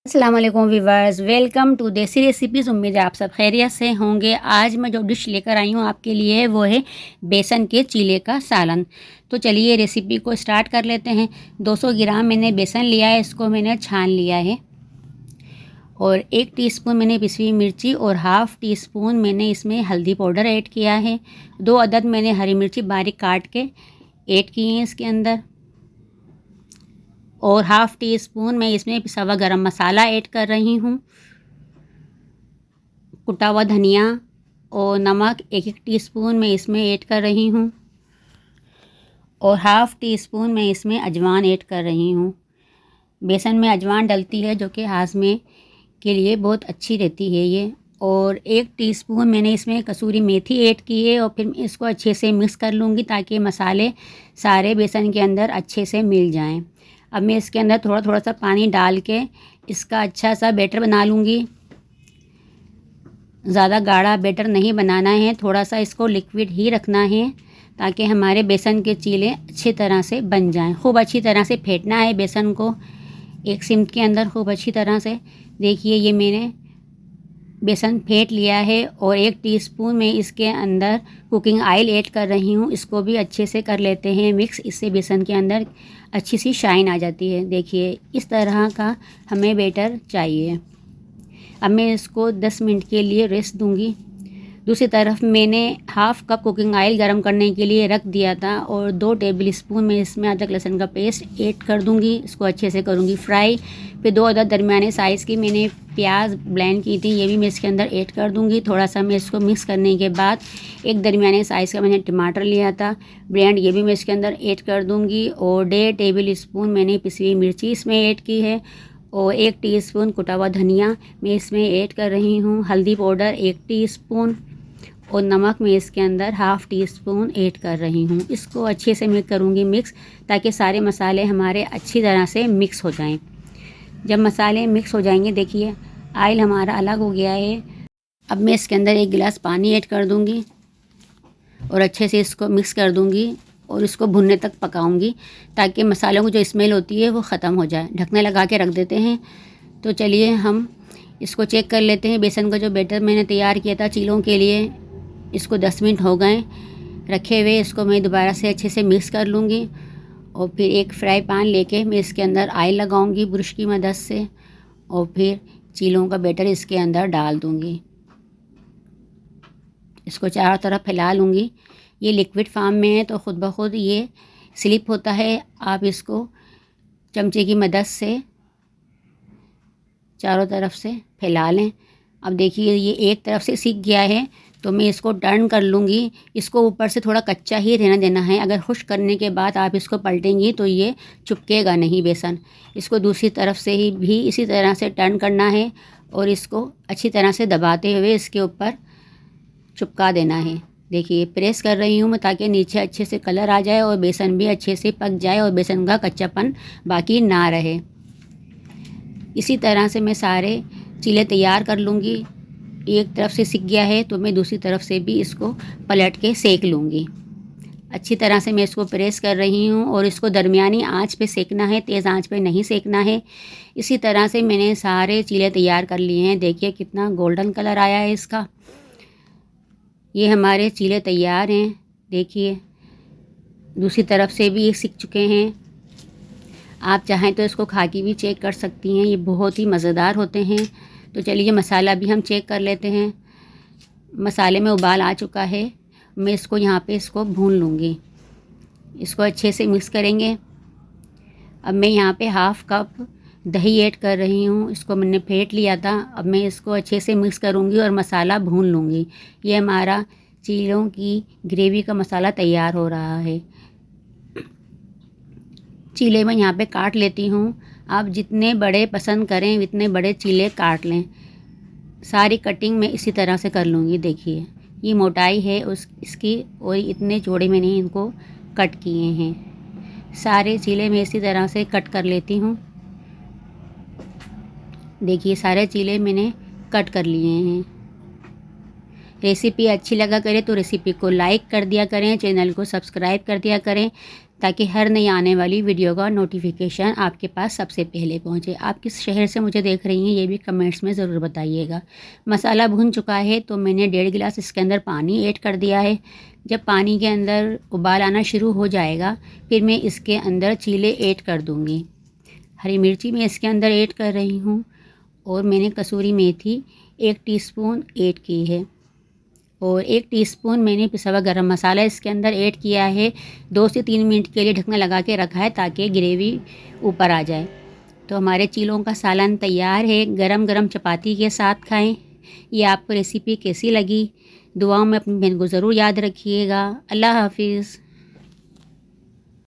अस्सलाम वालेकुम viewers, welcome to देसी रेसिपीज़। उम्मीद है आप सब खैरियत से होंगे। आज मैं जो डिश लेकर आई हूँ आपके लिए वो है बेसन के चीले का सालन। तो चलिए रेसिपी को स्टार्ट कर लेते हैं। 200 ग्राम मैंने बेसन लिया है, इसको मैंने छान लिया है। और 1 टीस्पून मैंने पिसी हुई मिर्ची और हाफ़ टी स्पून मैंने इसमें हल्दी पाउडर ऐड किया है। 2 अदद मैंने हरी मिर्ची बारीक काट के ऐड की हैं इसके अंदर। और हाफ़ टी स्पून मैं इसमें पिसा हुआ गरम मसाला ऐड कर रही हूँ। कुटा हुआ धनिया और नमक 1-1 टीस्पून मैं इसमें ऐड कर रही हूँ। और हाफ़ टी स्पून मैं इसमें अजवाइन ऐड कर रही हूँ। बेसन में अजवाइन डलती है जो कि हाजमे के लिए बहुत अच्छी रहती है ये। और 1 टीस्पून मैंने इसमें कसूरी मेथी ऐड की है। और फिर इसको अच्छे से मिक्स कर लूँगी ताकि मसाले सारे बेसन के अंदर अच्छे से मिल जाएं। अब मैं इसके अंदर थोड़ा थोड़ा सा पानी डाल के इसका अच्छा सा बैटर बना लूँगी। ज़्यादा गाढ़ा बैटर नहीं बनाना है, थोड़ा सा इसको लिक्विड ही रखना है ताकि हमारे बेसन के चीले अच्छी तरह से बन जाएं। खूब अच्छी तरह से फेंटना है बेसन को एक सिमट के अंदर खूब अच्छी तरह से। देखिए ये मैंने बेसन फेंट लिया है। और 1 टीस्पून मैं इसके अंदर कुकिंग ऑयल ऐड कर रही हूँ। इसको भी अच्छे से कर लेते हैं मिक्स, इससे बेसन के अंदर अच्छी सी शाइन आ जाती है। देखिए इस तरह का हमें बैटर चाहिए। अब मैं इसको 10 मिनट के लिए रेस्ट दूंगी। दूसरी तरफ मैंने हाफ़ कप कुकिंग ऑयल गरम करने के लिए रख दिया था। और 2 टेबल स्पून मैं इसमें अदरक लहसुन का पेस्ट ऐड कर दूंगी। इसको अच्छे से करूंगी फ्राई। फिर 2 अदद दरमियाने साइज़ की मैंने प्याज ब्लेंड की थी, ये भी मैं इसके अंदर ऐड कर दूंगी। थोड़ा सा मैं इसको मिक्स करने के बाद एक दरमियाने साइज़ का मैंने टमाटर लिया था ब्लेंड, ये भी मैं इसके अंदर ऐड कर दूँगी। और 1.5 टेबल स्पून मैंने पिसी हुई मिर्ची इसमें ऐड की है। और 1 टीस्पून कुटा हुआ धनिया मैं इसमें ऐड कर रही हूँ। हल्दी पाउडर 1 टीस्पून और नमक मैं इसके अंदर हाफ़ टी स्पून ऐड कर रही हूँ। इसको अच्छे से मैं करूँगी मिक्स ताकि सारे मसाले हमारे अच्छी तरह से मिक्स हो जाएं। जब मसाले मिक्स हो जाएंगे, देखिए ऑयल हमारा अलग हो गया है। अब मैं इसके अंदर 1 गिलास पानी ऐड कर दूँगी और अच्छे से इसको मिक्स कर दूँगी और इसको भुनने तक पकाऊंगी ताकि मसालों की जो स्मेल होती है वो ख़त्म हो जाए। ढकना लगा के रख देते हैं। तो चलिए हम इसको चेक कर लेते हैं। बेसन का जो बैटर मैंने तैयार किया था चीलों के लिए, इसको 10 मिनट हो गए रखे हुए। इसको मैं दोबारा से अच्छे से मिक्स कर लूँगी। और फिर एक फ्राई पैन लेके मैं इसके अंदर ऑयल लगाऊंगी ब्रश की मदद से। और फिर चीलों का बैटर इसके अंदर डाल दूँगी। इसको चारों तरफ फैला लूँगी। ये लिक्विड फॉर्म में है तो ख़ुद ब खुद ये स्लिप होता है। आप इसको चमचे की मदद से चारों तरफ से फैला लें। अब देखिए ये एक तरफ से सीख गया है तो मैं इसको टर्न कर लूँगी। इसको ऊपर से थोड़ा कच्चा ही रहना देना है। अगर खुश्क करने के बाद आप इसको पलटेंगी तो ये चिपकेगा नहीं बेसन। इसको दूसरी तरफ से ही भी इसी तरह से टर्न करना है और इसको अच्छी तरह से दबाते हुए इसके ऊपर चिपका देना है। देखिए प्रेस कर रही हूँ मैं ताकि नीचे अच्छे से कलर आ जाए और बेसन भी अच्छे से पक जाए और बेसन का कच्चापन बाकी ना रहे। इसी तरह से मैं सारे चीले तैयार कर लूँगी। एक तरफ से सिक गया है तो मैं दूसरी तरफ से भी इसको पलट के सेक लूँगी। अच्छी तरह से मैं इसको प्रेस कर रही हूँ और इसको दरमियानी आंच पे सेकना है, तेज़ आंच पे नहीं सेकना है। इसी तरह से मैंने सारे चीले तैयार कर लिए हैं। देखिए कितना गोल्डन कलर आया है इसका। ये हमारे चीले तैयार हैं। देखिए दूसरी तरफ से भी ये सिक चुके हैं। आप चाहें तो इसको खा के भी चेक कर सकती हैं, ये बहुत ही मज़ेदार होते हैं। तो चलिए मसाला भी हम चेक कर लेते हैं। मसाले में उबाल आ चुका है। मैं इसको यहाँ पे इसको भून लूँगी। इसको अच्छे से मिक्स करेंगे। अब मैं यहाँ पे हाफ़ कप दही ऐड कर रही हूँ। इसको मैंने फेंट लिया था। अब मैं इसको अच्छे से मिक्स करूँगी और मसाला भून लूँगी। ये हमारा चीलों की ग्रेवी का मसाला तैयार हो रहा है। चीले मैं यहाँ पे काट लेती हूँ। आप जितने बड़े पसंद करें उतने बड़े चीले काट लें। सारी कटिंग मैं इसी तरह से कर लूँगी। देखिए ये मोटाई है इसकी और इतने चौड़े मैंने इनको कट किए हैं। सारे चीले मैं इसी तरह से कट कर लेती हूँ। देखिए सारे चीले मैंने कट कर लिए हैं। रेसिपी अच्छी लगा करे तो रेसिपी को लाइक कर दिया करें, चैनल को सब्सक्राइब कर दिया करें, ताकि हर नई आने वाली वीडियो का नोटिफिकेशन आपके पास सबसे पहले पहुंचे। आप किस शहर से मुझे देख रही हैं ये भी कमेंट्स में ज़रूर बताइएगा। मसाला भुन चुका है तो मैंने 1.5 गिलास इसके अंदर पानी ऐड कर दिया है। जब पानी के अंदर उबाल आना शुरू हो जाएगा फिर मैं इसके अंदर चीले ऐड कर दूँगी। हरी मिर्ची मैं इसके अंदर ऐड कर रही हूँ और मैंने कसूरी मेथी 1 टीस्पून ऐड की है और 1 टीस्पून मैंने पिसा हुआ गरम मसाला इसके अंदर ऐड किया है। 2 से 3 मिनट के लिए ढकना लगा के रखा है ताकि ग्रेवी ऊपर आ जाए। तो हमारे चीलों का सालन तैयार है। गरम गरम चपाती के साथ खाएं। ये आपको रेसिपी कैसी लगी? दुआओं में अपनी बहन को ज़रूर याद रखिएगा। अल्लाह हाफिज़।